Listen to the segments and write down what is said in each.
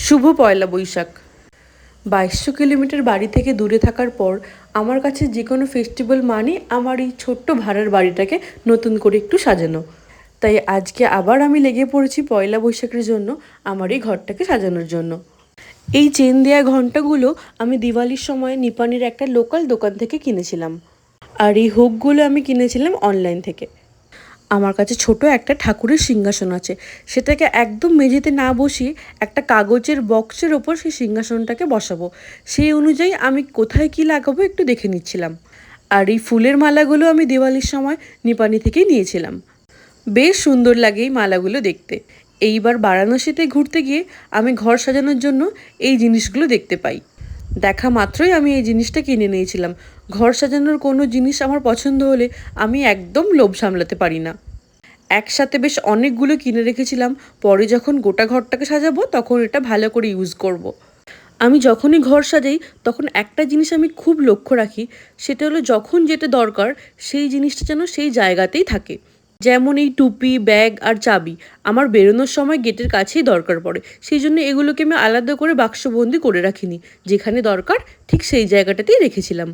শুভ পয়লা Boishakh. 2200 kilometre বাড়ি থেকে দূরে থাকার পর আমার কাছে যে কোনো ফেস্টিভ্যাল মানে আমার এই ছোট্ট ভাড়ার বাড়িটাকে নতুন করে একটু সাজানো। তাই আজকে আবার আমি লেগে পড়েছি পয়লা বৈশাখের জন্য আমার এই ঘরটাকে সাজানোর জন্য। এই চেন দেয়া ঘণ্টাগুলো আমি দিওয়ালির সময় নিপানির একটা লোকাল দোকান থেকে কিনেছিলাম, আর এই হুকগুলো আমি কিনেছিলাম অনলাইন থেকে। আমার কাছে ছোট একটা ঠাকুরের সিংহাসন আছে, সেটাকে একদম মেঝেতে না বসিয়ে একটা কাগজের বক্সের ওপর সেই সিংহাসনটাকে বসাবো। সেই অনুযায়ী আমি কোথায় কি লাগাবো একটু দেখে নিচ্ছিলাম। আর এই ফুলের মালাগুলো আমি দিওয়ালির সময় নিপানি থেকেই নিয়েছিলাম। বেশ সুন্দর লাগে এই মালাগুলো দেখতে। এইবার বারাণসীতে ঘুরতে গিয়ে আমি ঘর সাজানোর জন্য এই জিনিসগুলো দেখতে পাই। দেখা মাত্রই আমি এই জিনিসটা কিনে নিয়েছিলাম। ঘর সাজানোর কোনো জিনিস আমার পছন্দ হলে আমি একদম লোভ সামলাতে পারি না। একসাথে বেশ অনেকগুলো কিনে রেখেছিলাম, পরে যখন গোটা ঘরটাকে সাজাবো তখন এটা ভালো করে ইউজ করব। আমি যখনই ঘর সাজাই তখন একটা জিনিস আমি খুব লক্ষ্য রাখি, সেটা হলো যখন যেটা দরকার সেই জিনিসটা যেন সেই জায়গাতেই থাকে। যেমন এই টুপি, ব্যাগ আর চাবি আমার বেরোনোর সময় গেটের কাছেই দরকার পড়ে, সেই জন্য এগুলোকে আমি আলাদা করে বাক্সবন্দি করে রাখিনি। যেখানে দরকার ঠিক সেই জায়গাটাতেই রেখেছিলাম।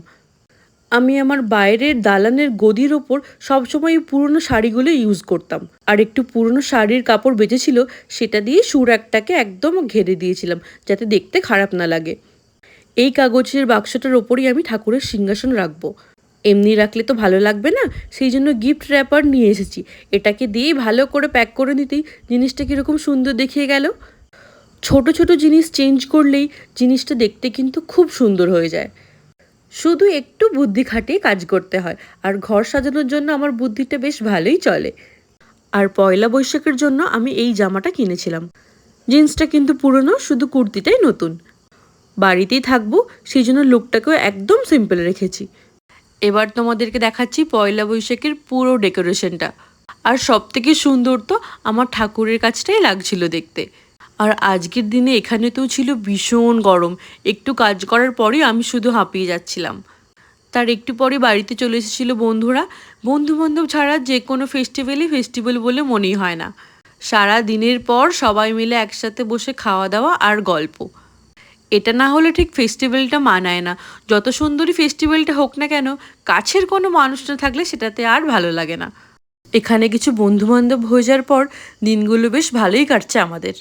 আমি আমার বাইরের দালানের গদির ওপর সবসময় পুরনো শাড়িগুলো ইউজ করতাম, আর একটু পুরনো শাড়ির কাপড় বেঁচেছিল সেটা দিয়ে সুর একটাকে একদম ঘেরে দিয়েছিলাম যাতে দেখতে খারাপ না লাগে। এই কাগজের বাক্সটার ওপরই আমি ঠাকুরের সিংহাসন রাখবো। এমনি রাখলে তো ভালো লাগবে না, সেই জন্য গিফট র্যাপার নিয়ে এসেছি। এটাকে দিয়েই ভালো করে প্যাক করে নিতেই জিনিসটা কীরকম সুন্দর দেখিয়ে গেল। ছোট ছোট জিনিস চেঞ্জ করলেই জিনিসটা দেখতে কিন্তু খুব সুন্দর হয়ে যায়। শুধু একটু বুদ্ধি খাটিয়ে কাজ করতে হয়, আর ঘর সাজানোর জন্য আমার বুদ্ধিটা বেশ ভালোই চলে। আর পয়লা বৈশাখের জন্য আমি এই জামাটা কিনেছিলাম। জিন্সটা কিন্তু পুরনো, শুধু কুর্তিটাই নতুন। বাড়িতেই থাকবো, সেই জন্য লুকটাকেও একদম সিম্পল রেখেছি। এবার তোমাদেরকে দেখাচ্ছি পয়লা বৈশাখের পুরো ডেকোরেশনটা। আর সবথেকে সুন্দর তো আমার ঠাকুরের কাছটাই লাগছিল দেখতে। আর আজকের দিনে এখানেতেও ছিল ভীষণ গরম। একটু কাজ করার পরেই আমি শুধু হাঁপিয়ে যাচ্ছিলাম। তার একটু পরে বাড়িতে চলে এসেছিলো বন্ধুরা। বন্ধুবান্ধব ছাড়া যে কোনো ফেস্টিভ্যাল বলে মনেই হয় না। সারা দিনের পর সবাই মিলে একসাথে বসে খাওয়া দাওয়া আর গল্প, এটা না হলে ঠিক ফেস্টিভ্যালটা মানায় না। যত সুন্দরই ফেস্টিভ্যালটা হোক না কেন, কাছের কোনো মানুষ না থাকলে সেটাতে আর ভালো লাগে না। এখানে কিছু বন্ধুবান্ধব হয়ে যাওয়ার পর দিনগুলো বেশ ভালোই কাটছে আমাদের।